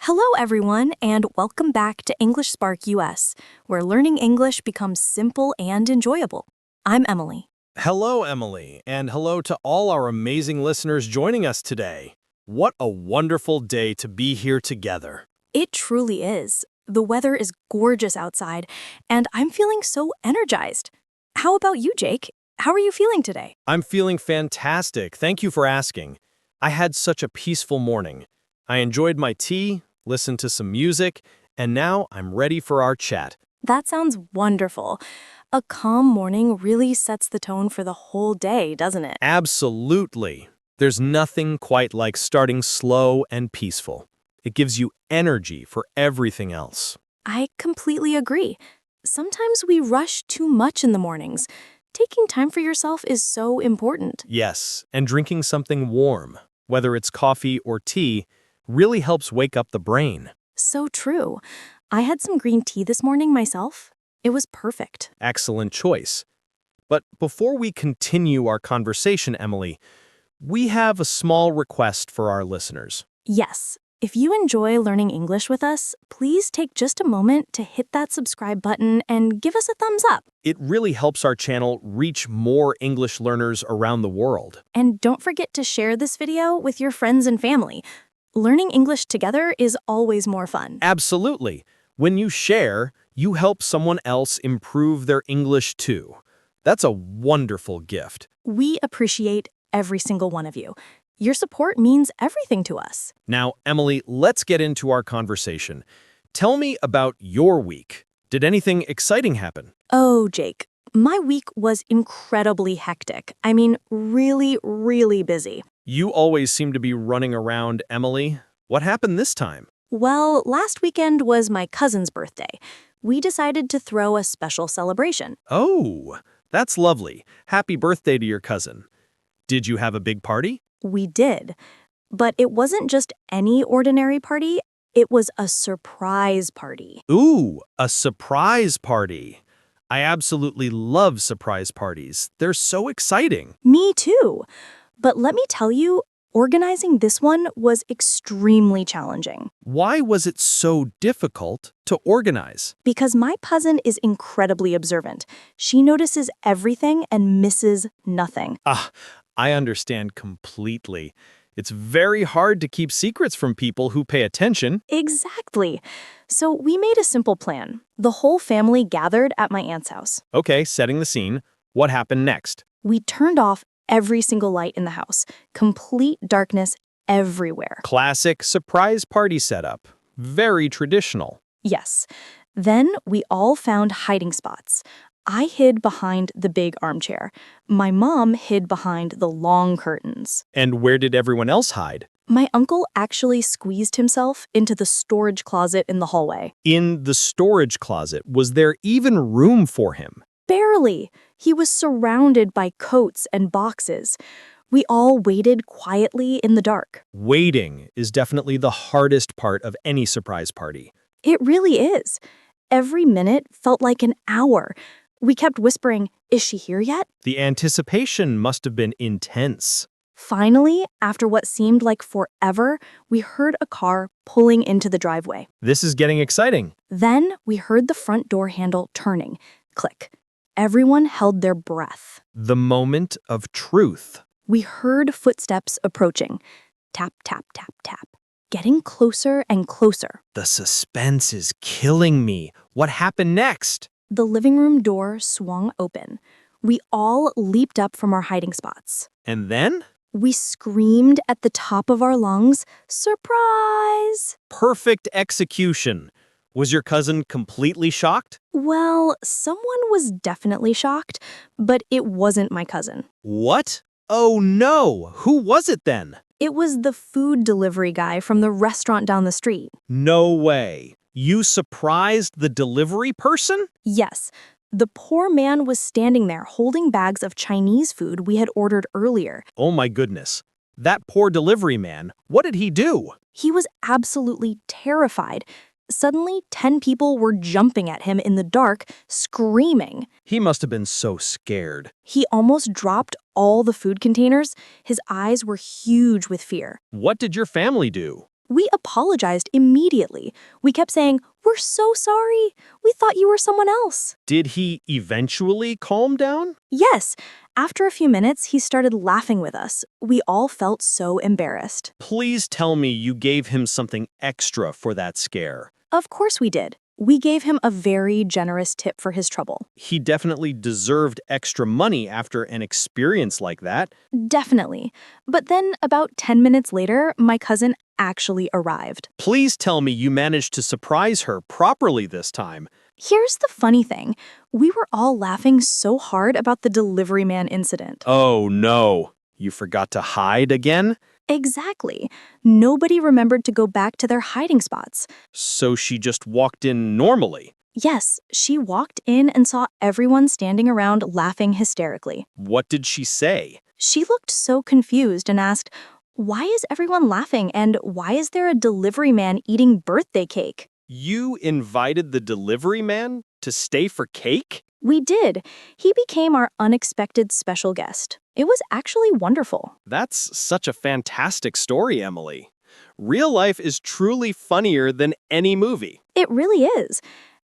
Hello, everyone, and welcome back to English Spark US, where learning English becomes simple and enjoyable. I'm Emily. Hello, Emily, and hello to all our amazing listeners joining us today. What a wonderful day to be here together. It truly is. The weather is gorgeous outside, and I'm feeling so energized. How about you, Jake? How are you feeling today? I'm feeling fantastic. Thank you for asking. I had such a peaceful morning. I enjoyed my tea, listened to some music, and now I'm ready for our chat. That sounds wonderful. A calm morning really sets the tone for the whole day, doesn't it? Absolutely. There's nothing quite like starting slow and peaceful. It gives you energy for everything else. I completely agree. Sometimes we rush too much in the mornings. Taking time for yourself is so important. Yes, and drinking something warm, whether it's coffee or tea, really helps wake up the brain. So true. I had some green tea this morning myself. It was perfect. Excellent choice. But before we continue our conversation, Emily, we have a small request for our listeners. Yes, if you enjoy learning English with us, please take just a moment to hit that subscribe button and give us a thumbs up. It really helps our channel reach more English learners around the world. And don't forget to share this video with your friends and family. Learning English together is always more fun. Absolutely. When you share, you help someone else improve their English too. That's a wonderful gift. We appreciate every single one of you. Your support means everything to us. Now, Emily, let's get into our conversation. Tell me about your week. Did anything exciting happen? Oh, Jake, my week was incredibly hectic. I mean, really busy. You always seem to be running around, Emily. What happened this time? Well, last weekend was my cousin's birthday. We decided to throw a special celebration. Oh, that's lovely. Happy birthday to your cousin. Did you have a big party? We did. But it wasn't just any ordinary party, it was a surprise party. Ooh, a surprise party. I absolutely love surprise parties. They're so exciting. Me too. But let me tell you, organizing this one was extremely challenging. Why was it so difficult to organize? Because my cousin is incredibly observant. She notices everything and misses nothing. I understand completely. It's very hard to keep secrets from people who pay attention. Exactly. So we made a simple plan. The whole family gathered at my aunt's house. Okay, setting the scene. What happened next? We turned off every single light in the house. Complete darkness everywhere. Classic surprise party setup. Very traditional. Yes. Then we all found hiding spots. I hid behind the big armchair. My mom hid behind the long curtains. And where did everyone else hide? My uncle actually squeezed himself into the storage closet in the hallway. In the storage closet, was there even room for him? Barely. He was surrounded by coats and boxes. We all waited quietly in the dark. Waiting is definitely the hardest part of any surprise party. It really is. Every minute felt like an hour. We kept whispering, "Is she here yet?" The anticipation must have been intense. Finally, after what seemed like forever, we heard a car pulling into the driveway. This is getting exciting. Then we heard the front door handle turning. Click. Everyone held their breath. The moment of truth. We heard footsteps approaching. Tap, tap, tap, tap. Getting closer and closer. The suspense is killing me. What happened next? The living room door swung open. We all leaped up from our hiding spots. And then? We screamed at the top of our lungs, "Surprise!" Perfect execution. Was your cousin completely shocked? Well, someone was definitely shocked, but it wasn't my cousin. What? Oh no! Who was it then? It was the food delivery guy from the restaurant down the street. No way. You surprised the delivery person? Yes, the poor man was standing there holding bags of Chinese food we had ordered earlier. Oh my goodness. That poor delivery man, what did he do? He was absolutely terrified. Suddenly, 10 people were jumping at him in the dark, screaming. He must have been so scared. He almost dropped all the food containers. His eyes were huge with fear. What did your family do? We apologized immediately. We kept saying, "We're so sorry. We thought you were someone else." Did he eventually calm down? Yes, after a few minutes, he started laughing with us. We all felt so embarrassed. Please tell me you gave him something extra for that scare. Of course we did. We gave him a very generous tip for his trouble. He definitely deserved extra money after an experience like that. Definitely. But then, about 10 minutes later, my cousin actually arrived. Please tell me you managed to surprise her properly this time. Here's the funny thing. We were all laughing so hard about the delivery man incident. Oh no, you forgot to hide again? Exactly. Nobody remembered to go back to their hiding spots. So she just walked in normally. Yes, she walked in and saw everyone standing around laughing hysterically. What did she say? She looked so confused and asked, "Why is everyone laughing and why is there a delivery man eating birthday cake?" You invited the delivery man to stay for cake? We did. He became our unexpected special guest. It was actually wonderful. That's such a fantastic story, Emily. Real life is truly funnier than any movie. It really is.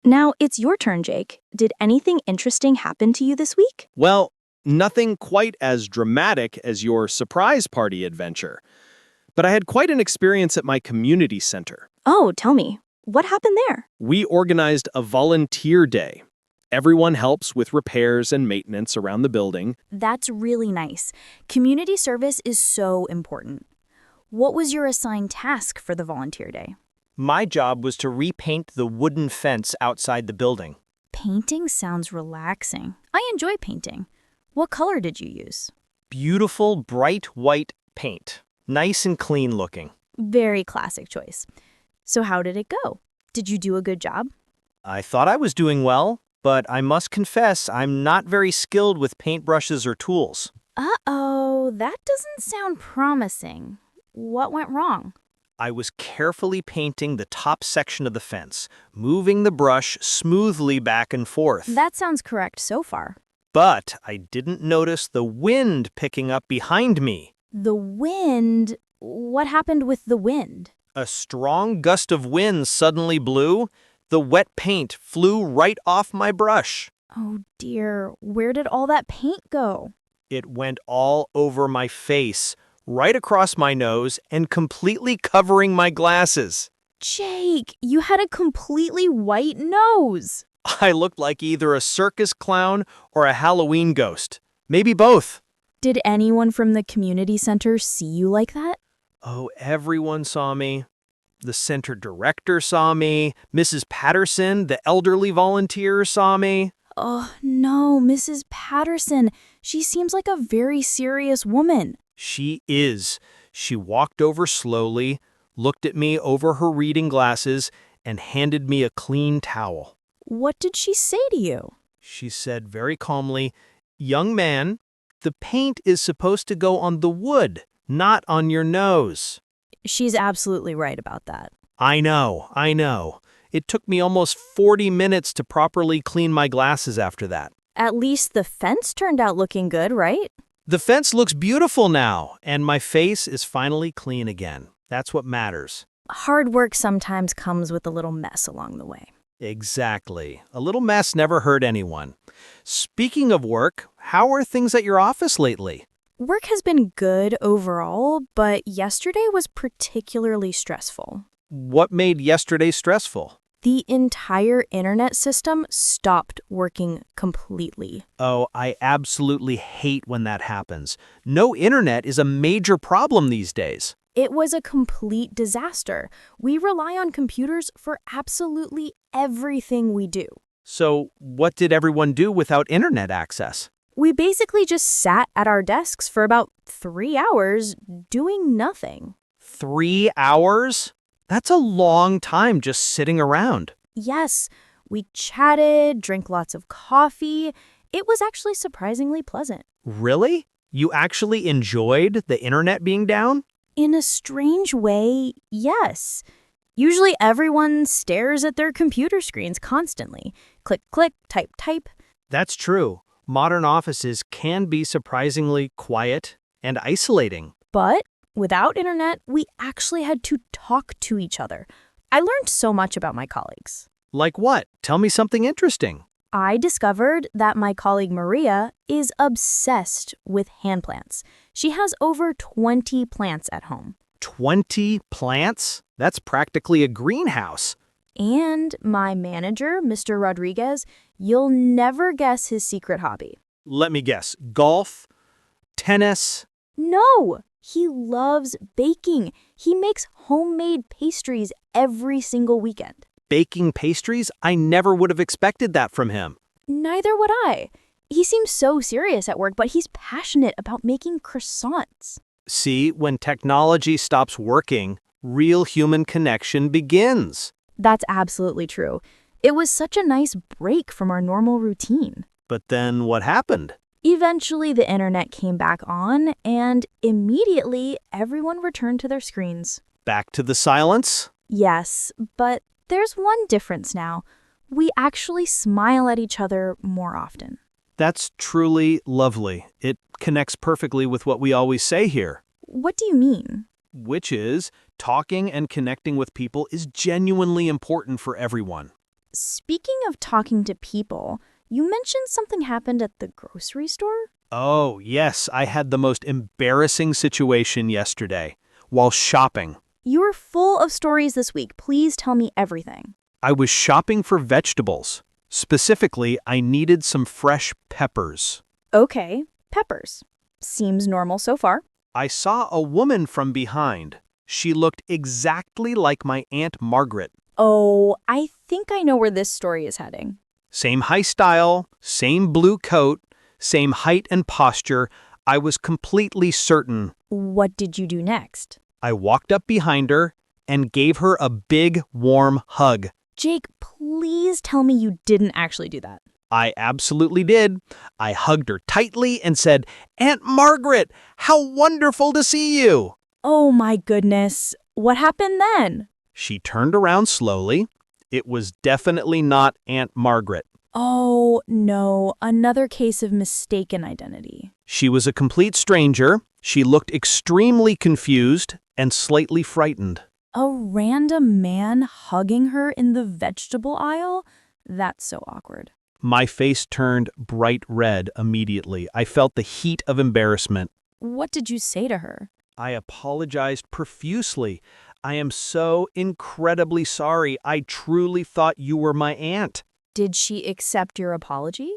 Now, it's your turn, Jake. Did anything interesting happen to you this week? Well, nothing quite as dramatic as your surprise party adventure. But I had quite an experience at my community center. Oh, tell me. What happened there? We organized a volunteer day. Everyone helps with repairs and maintenance around the building. That's really nice. Community service is so important. What was your assigned task for the volunteer day? My job was to repaint the wooden fence outside the building. Painting sounds relaxing. I enjoy painting. What color did you use? Beautiful, bright white paint. Nice and clean looking. Very classic choice. So how did it go? Did you do a good job? I thought I was doing well, but I must confess I'm not very skilled with paintbrushes or tools. Uh-oh, that doesn't sound promising. What went wrong? I was carefully painting the top section of the fence, moving the brush smoothly back and forth. That sounds correct so far. But I didn't notice the wind picking up behind me. The wind? What happened with the wind? A strong gust of wind suddenly blew. The wet paint flew right off my brush. Oh dear, where did all that paint go? It went all over my face, right across my nose, and completely covering my glasses. Jake, you had a completely white nose. I looked like either a circus clown or a Halloween ghost. Maybe both. Did anyone from the community center see you like that? Oh, everyone saw me. The center director saw me. Mrs. Patterson, the elderly volunteer, saw me. Oh, no, Mrs. Patterson. She seems like a very serious woman. She is. She walked over slowly, looked at me over her reading glasses, and handed me a clean towel. What did she say to you? She said very calmly, "Young man, the paint is supposed to go on the wood, not on your nose." She's absolutely right about that. I know. It took me almost 40 minutes to properly clean my glasses after that. At least the fence turned out looking good, right? The fence looks beautiful now, and my face is finally clean again. That's what matters. Hard work sometimes comes with a little mess along the way. Exactly. A little mess never hurt anyone. Speaking of work, how are things at your office lately? Work has been good overall, but yesterday was particularly stressful. What made yesterday stressful? The entire internet system stopped working completely. Oh, I absolutely hate when that happens. No internet is a major problem these days. It was a complete disaster. We rely on computers for absolutely everything we do. So, what did everyone do without internet access? We basically just sat at our desks for about 3 hours doing nothing. 3 hours? That's a long time just sitting around. Yes, we chatted, drank lots of coffee. It was actually surprisingly pleasant. Really? You actually enjoyed the internet being down? In a strange way, yes. Usually everyone stares at their computer screens constantly. Click, click, type, type. That's true. Modern offices can be surprisingly quiet and isolating. But Without internet, we actually had to talk to each other. I learned so much about my colleagues. Like what? Tell me something interesting. I discovered that my colleague Maria is obsessed with hand plants. She has over 20 plants at home. 20 plants? That's practically a greenhouse. And my manager, Mr. Rodriguez, you'll never guess his secret hobby. Let me guess. Golf? Tennis? No, he loves baking. He makes homemade pastries every single weekend. Baking pastries? I never would have expected that from him. Neither would I. He seems so serious at work, but he's passionate about making croissants. See, when technology stops working, real human connection begins. That's absolutely true. It was such a nice break from our normal routine. But then what happened? Eventually, the internet came back on, and immediately, everyone returned to their screens. Back to the silence? Yes, but there's one difference now. We actually smile at each other more often. That's truly lovely. It connects perfectly with what we always say here, What do you mean? which is talking and connecting with people is genuinely important for everyone. Speaking of talking to people, you mentioned something happened at the grocery store? Oh, yes, I had the most embarrassing situation yesterday while shopping. You were full of stories this week. Please tell me everything. I was shopping for vegetables. Specifically, I needed some fresh peppers. Okay, peppers. Seems normal so far. I saw a woman from behind. She looked exactly like my Aunt Margaret. Oh, I think I know where this story is heading. Same high style, same blue coat, same height and posture. I was completely certain. What did you do next? I walked up behind her and gave her a big, warm hug. Jake, please tell me you didn't actually do that. I absolutely did. I hugged her tightly and said, "Aunt Margaret, how wonderful to see you!" Oh my goodness. What happened then? She turned around slowly. It was definitely not Aunt Margaret. Oh no, another case of mistaken identity. She was a complete stranger. She looked extremely confused and slightly frightened. A random man hugging her in the vegetable aisle? That's so awkward. My face turned bright red immediately. I felt the heat of embarrassment. What did you say to her? I apologized profusely. I am so incredibly sorry. I truly thought you were my aunt. Did she accept your apology?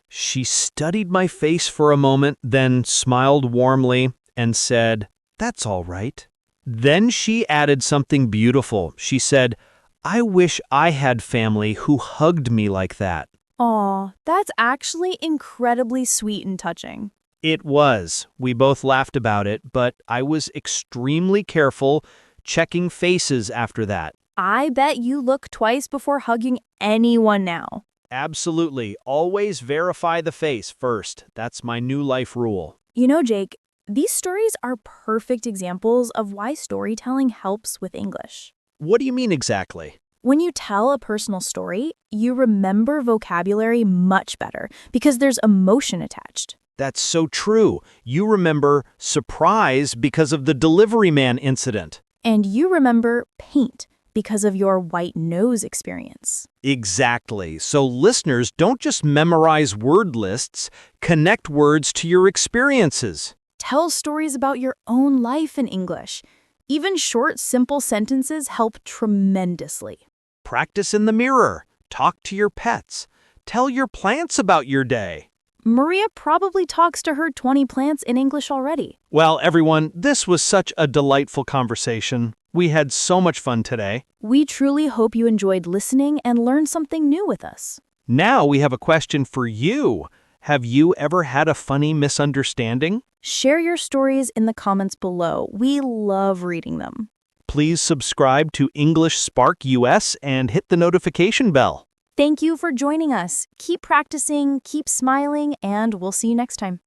She studied my face for a moment, then smiled warmly and said, "That's all right." Then she added something beautiful. She said, "I wish I had family who hugged me like that." Aw, that's actually incredibly sweet and touching. It was. We both laughed about it, but I was extremely careful checking faces after that. I bet you look twice before hugging anyone now. Absolutely. Always verify the face first. That's my new life rule. You know, Jake, these stories are perfect examples of why storytelling helps with English. What do you mean exactly? When you tell a personal story, you remember vocabulary much better because there's emotion attached. That's so true. You remember surprise because of the delivery man incident. And you remember paint because of your white nose experience. Exactly. So listeners, don't just memorize word lists, connect words to your experiences. Tell stories about your own life in English. Even short, simple sentences help tremendously. Practice in the mirror. Talk to your pets. Tell your plants about your day. Maria probably talks to her 20 plants in English already. Well, everyone, this was such a delightful conversation. We had so much fun today. We truly hope you enjoyed listening and learned something new with us. Now we have a question for you. Have you ever had a funny misunderstanding? Share your stories in the comments below. We love reading them. Please subscribe to English Spark US and hit the notification bell. Thank you for joining us. Keep practicing, keep smiling, and we'll see you next time.